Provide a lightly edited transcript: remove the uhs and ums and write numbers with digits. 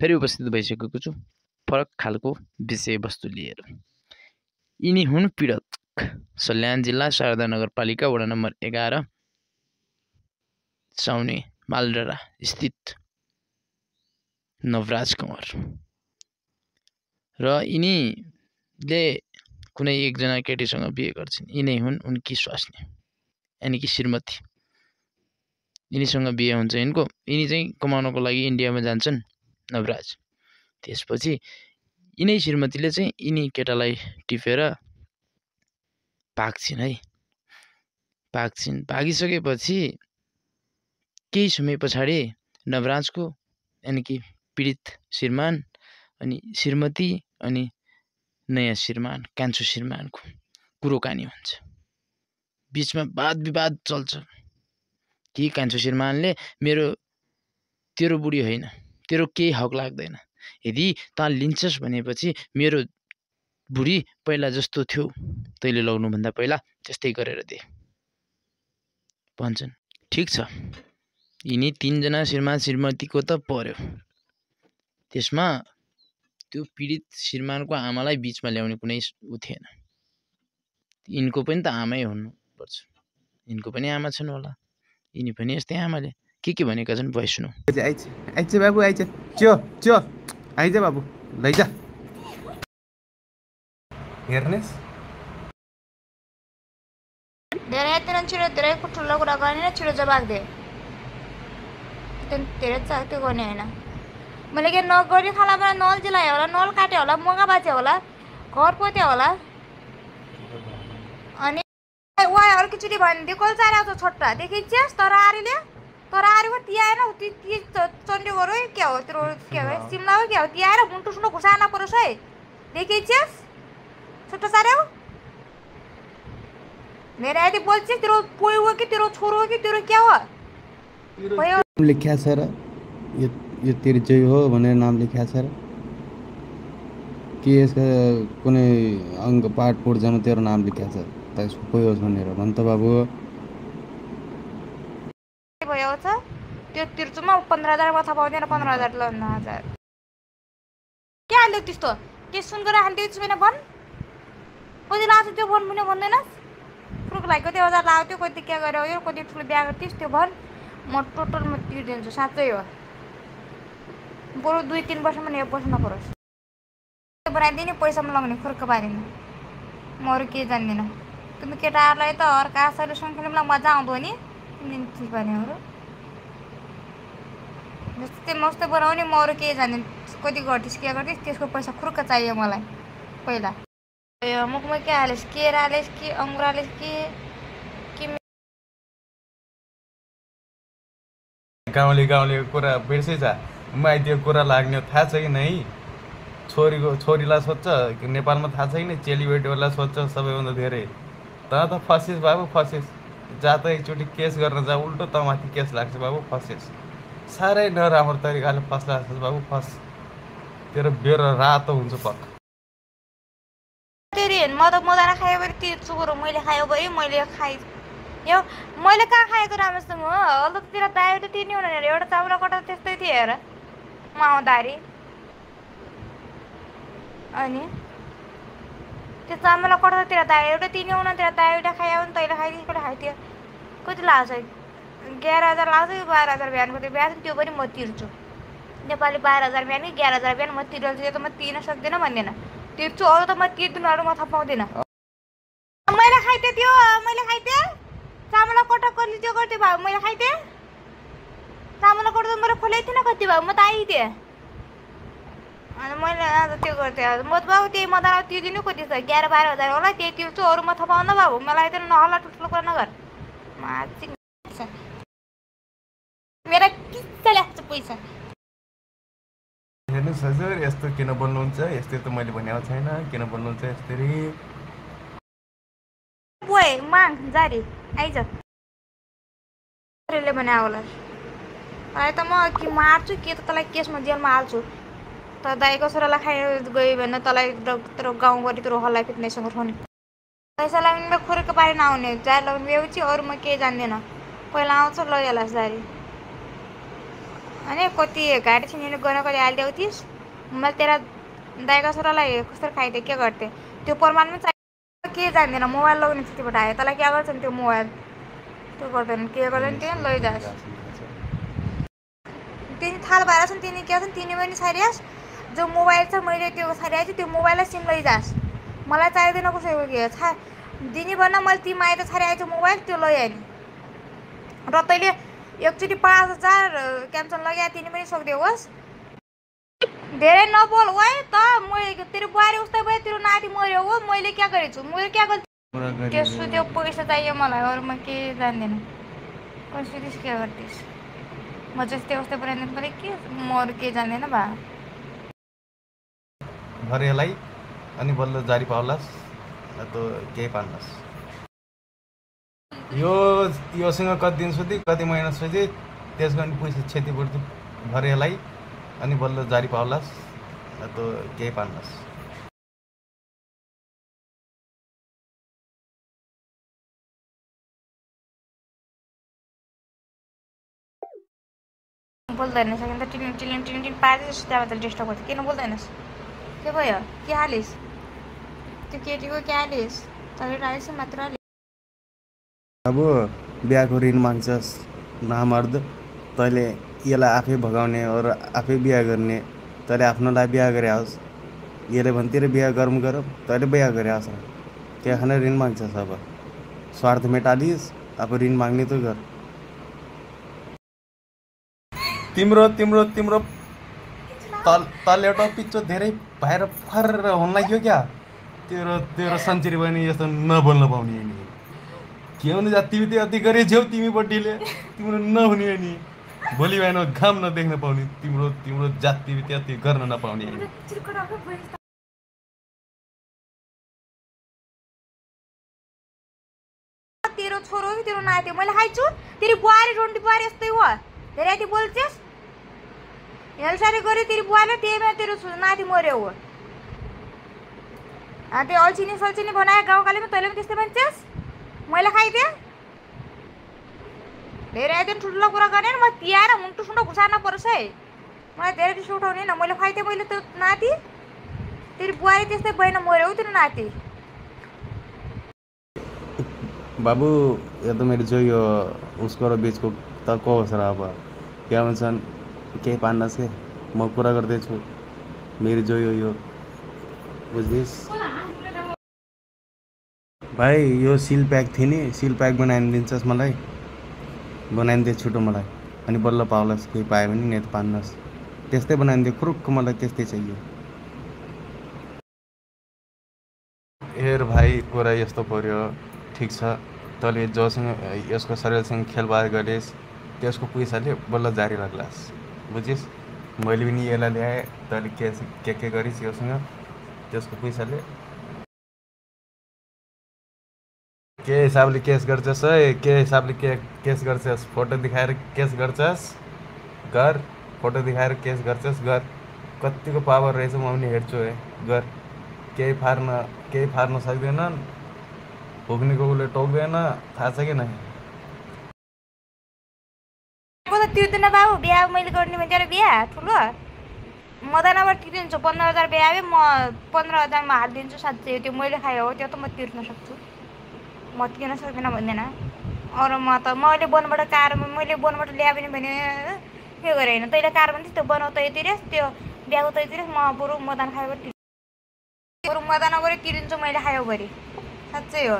फेरि उपस्थित भइसकेको छु फरक खालको विषयवस्तु लिएर। यिनी हुन् पीडक सल्यान जिल्ला शारदा नगरपालिका वडा नम्बर 11 साउने मालडरा स्थित नवराज कंवर र यिनीले कुनै एकजना केटीसँग बिहे गर्छन्। यिनै हुन् उनकी स्वास्नी यानि कि श्रीमती। यिनीसँग बिहे हुन्छ यिनको। यिनी चाहिँ कमाउनको लागि इन्डियामा जान्छन् नवराज। त्यसपछि यिनै श्रीमतीले चाहिँ यिनी केटालाई टिपेर भाग्छिन् है। भागिसकेपछि केही समय पछाडि नवराजको यानि कि पीडित श्रीमान अनि श्रीमती अनि नयाँ श्रीमान कान्छो श्रीमानको कुरोकानी हुन्छ। बीचमा वाद विवाद चल्छ कि कान्छो श्रीमानले तेरो बुढी होइन, तेरो केही हक लाग्दैन, यदि तँ लिन्छस् भनेपछि मेरो बुढी पहिला जस्तो थियो तैँले लग्नुभन्दा पहिला त्यस्तै गरेर दे भन्छन्। ठिक छ, यिनी 3 जना श्रीमान श्रीमतीको त पर्यो। त्यसमा त्यो पीडित श्रीमानको आमालाई बीचमा ल्याउने कुनै उ थिएन। यिनको पनि त आमै हुनुपर्छ, यिनको पनि आमा छन् होला, यिनी पनि यस्तै आमाले के भनेका छन् भइ सुनौ। आइज बाबु आइज, च्यो आइज बाबु, लैजा हेर्नेस्। धेरै छिटो धेरै ठुलो कुरा गर्ने छिटो जवाब दे। धेरै त्यो गर्ने होइन। मैले के नगरी खालाबाट नल जिलायो होला, नल काट्यो होला, मगा बाच्यो होला, घर पोत्यो होला। अनि वाइ अर्कोचोटि भनिदियो कल चाहिरहेको छ छोटा देखिन्छस् तर आरीको तियाएन चण्डीगढ हो क्या हो तेरो क्या हो सिमला हो क्या हो तियाएर मुन्टु सुन्नु घुसाना परोस् है देखिन्छस् छोटो सारे हो मेरे आदि बोल्छस् तेरो पोइ हो कि तेरो छोरो हो कि तेरो क्या हो भयो लेख्या छ र यो तेरो जय हो भनेर नाम लेख्या छ र के यसका कुनै अङ्ग पाठ पूर्जन तेरो नाम लेख्या छ त पोइ होस् भनेर भन् त बाबु। भयो छ त्यो तिर्छुमा 15,000 माथा पाउँदैन 15,000 ल 9,000 के हाल्यो त्यस्तो के सुन गरेर हाल्दियो छु भने भन् कति लाग्छ त्यो भन् मुने भन्दैनस् फुरुक लागेको त्यो 1000 लाग्यो त्यो कति के गर्यो यो कति ठुलो बिहा गर्थिस् त्यो भन् म टोटल म तिर्दिन्छु साँच्चै हो बरु 2-3 वर्षमा नि बस्न नपरोस् बनाइदिने पैसामा लगाउने खुर्क पारिनु म अरू के जान्दिनँ तिमी केटाहरूलाई त अर्का आशाले सङ्ख्याले मजा आउँदो नि ठीक भनेहरू जस्तै मस्तै बनाउने म अरू के जान्दिनँ कति गर्थिस् के गर्थिस् त्यसको पैसा खुर्क चाहियो मलाई पहिला मुखमा के हालेस् के हालेस् कि अङ्गुर हालेस् कि गाउँले कुरा बिर्सै छ माइती कुरा लाग्ने थाहा छैन है छोरीलाई सोध्छ नेपालमा थाहा छैन चेलीबेटीहरूलाई सोध्छ सबैभन्दा धेरै त फसिस् बाबु फसिस् जा त एकचोटि केस गर्न जा उल्टो त माथि केस लाग्छ बाबु फसिस् साह्रै नराम्रो तरिकाले फस्ला जस्तो बाबु फस तेरो बेरो रातो हुन्छ पक्का म त मजाले खायो भने तिर्छु बरु मैले खायो भयो मैले खाइ यो मैले कहाँ खाएको राम्रोसँग हो अलतिर दायो त तिर्ने हुँदैन एउटा चामल कटा त्यस्तै थियो हेर म आउँदाखेरि अनि त्यो चामल कटातिर दायो एउटा तिर्ने हुन त्यो दायो एउटा खायो भने तैँले खाइदियो एउटा खाइदियो कति लाग्छ 11,000 लाग्छ 12,000 बिहानको त्यो बिहा त्यो पनि म तिर्छु नेपाली 12,000 बिहान कि 11,000 बिहान म तिर्छु त्यो त म तिर्न सक्दिनँ भन्दैन तिर्छु अरू त म तिर्दिनँ अरू म थाहा पाउँदिनँ मैले खाइदिएँ त्यो मैले खाइदिएँ चामल कटा कसले त्यो गर्थेँ भाउ मैले खाइदिएँ चामल कटा त मेरो खोलै थिएन कति भाउ म त आइदिएँ अनि मैले आज त्यो गर्थेँ म त बाबु त्यही मदालाई तिर्दिनु कति छ 11-12,000 होला त्यही तिर्छु अरू म थाहा पाउँदा बाबु मलाई त नहल्ला ठुल्ठुलो कुरा नगर मेरा किस्सा लाग्छ पैसा हेर्नुहोस् हजुर यस्तो किन बोल्नुहुन्छ यस्तो त मैले भनेको छैन किन बोल्नुहुन्छ यसरी पोइ माग जारी आइज ले भने होला अहिले त म कि मार्छु के त तँलाई केसमा जेलमा हाल्छु त दाइको छोरालाई खाइ गयो भने तँलाई तेरो गाउँभरि तेरो हल्ला फिट्नेसँग उठाउने पैसा लाग्ने खुर्क पारि नआउने जारी लगाउने बेउची अरू म केही जान्दिनँ पहिला आउँछ लैहाल्छ जारी अनि कति घाँटी छिनेर गन कहिले हालिदिएको थिइस् मैले तेरा दाइका छोरालाई कसरी खाइदिएँ के गर्थेँ त्यो प्रमाणमा चाहिँ के जान्दैन मोबाइल लगाउने चिठीबाट आयो तँलाई क्या गर्छन् त्यो मोबाइल त्यो गर्दैन के गर्दैन त्यो लैजास् तिनी थाल भएर छन् तिनी के छन् तिनी पनि छारियास् जो मोबाइल छ मैले त्यो छारिएको छु त्यो मोबाइललाई सिम लैजास् मलाई चाहिँदैन कसैको के दिने भन्दा मैले ती माइत छारिएको छु मोबाइल त्यो लैहाल्ने र तैँले एकचोटि 5000 क्याम्सन लगाए तिनी पनि सक्देऊ धेरै नबोल ओए त मैले तेरो बुहारी उस्तै भयो तेरो नाति मर्यो हो मैले क्या गरेको छु मैले क्या गल्ती त्यसो त्यो पैसा चाहियो मलाई अरू म के जान्दैन कसरी के गर्दिस् म जस्तै उस्तै बनाइदिनु पऱ्यो के म अरू के जान्दैन भा भरेलाई अनि बल्ल जारी पाउलास् त केही पार्लास् योसँग कति दिन सोधी कति महिना सोधी त्यसको अनि पैसा क्षतिपूर्ति भरेलाई अनि बल्ल जारी पाउलास् त केही पार्लास् बोल्दैनस् अन्त टिलिन पारेर त्यहाँबाट डिस्टर्ब गर्छ किन बोल्दैनस् के भयो के हालिस् त्यो केटीको के हालिस् तैँले हालिस् मात्र हालिस् अब बिहाको ऋण माग्छस् नामर्द तैँले यसलाई आफै भगाउने और आफै बिहा गर्ने तैँले आफ्नोलाई बिहा गरे आओस् यसले भन्तिर बिहा गरौँ तैँले बिहा गरे आओस् क्या खान ऋण माग्छस् अब स्वार्थ मेटालिस् अब ऋण माग्ने त गर तिम्रो तिम्रो तिम्रो तल एउटा पिच्चो धेरै भएर फर हुन लाग्यो क्या तेरो तेरो सन्चुरी पनि यस्तो नबोल्न पाउने नि के हुनु जा तिमी अति गरे झ्यौ तिमीपट्टिले तिम्रो नहुने नि भोलि बिहान घाम नदेख्न पाउने तिम्रो तिम्रो जाति त्यति गर्न नपाउने तेरो छोरो कि तेरो नाति मैले खाइछु तेरी बुहारी रोन्डी बुहारी यस्तै हो धेरै यति बोल्छस् हेलसारी गऱ्यो तेरी बुहाले त्यहीमा तेरो नाति मर्यो हो त्यो अल्छिनी सल्छिनी बनायो गाउँकालीमा तैँले पनि त्यस्तै भन्छस् मैले खाइदिएँ धेरै दिन ठुलो कुरा गर्ने म तिहाएर मुन्टु सुन्टो घुसार्न पर्छ है मलाई धेरै रिस उठाउने न मैले खाइदिएँ मैले त्यो नाति तेरी बुहारी त्यस्तै बहिनी मर्यो हो तेरो नाति बाबू या तो मेरो जो यो उसको र बिचको त को होस् र अब क्या भन्छन् केही पार्नुहोस् के म कुरा गर्दैछु मेरो जो यो बुझ्दैस् भाइ यो सिल प्याक थियो नि सिल प्याक बनाइदिन्छस् मलाई बनाइदिए छिटो मलाई अनि बल्ल पाउलास् केही पायो भने नेत पार्नुहोस् त्यस्तै बनाइदिए खुरुक्क मलाई त्यस्तै चाहियो हेर भाइ कुरा यस्तो पर्यो ठिक छ तैँले जोसँग यसको शरीरसँग खेलबाड गरेस् त्यसको पैसाले बल्ल जारी लाग्लास् बुझिस् मैले पनि यसलाई ल्याएँ तैँले के गरिस् योसँग त्यसको पैसाले के हिसाबले केस गर्छस् है के हिसाबले केस गर्छस् फोटो देखाएर केस गर्छस् गर फोटो देखाएर केस गर्छस् गर कतिको पावर रहेछ म पनि हेर्छु है गर केही फार्न सक्दैन भोग्नेको उसले टोक्दैन थाहा छ कि नै तिर्दैन बाबु बिहा मैले गर्ने भने तेरो बिहा ठुलो मदनबाट तिर्दिन्छु 15000 बिहा आयो म 15000 मा हालिदिन्छु साँच्चै त्यो मैले खायो हो त्यो त म तिर्न सक्छु म तिर्न सक्दिनँ भन्दैन अरू म त मैले बनबाट ल्याए भने के गरेँ होइन तैँले कार भने त्यो बनाउ तै तिरेस् त्यो बिहाको तै तिरेस् म बरु मदन खायो बरु मदन गऱ्यो तिरिन्छु मैले खायो भरि साँच्चै हो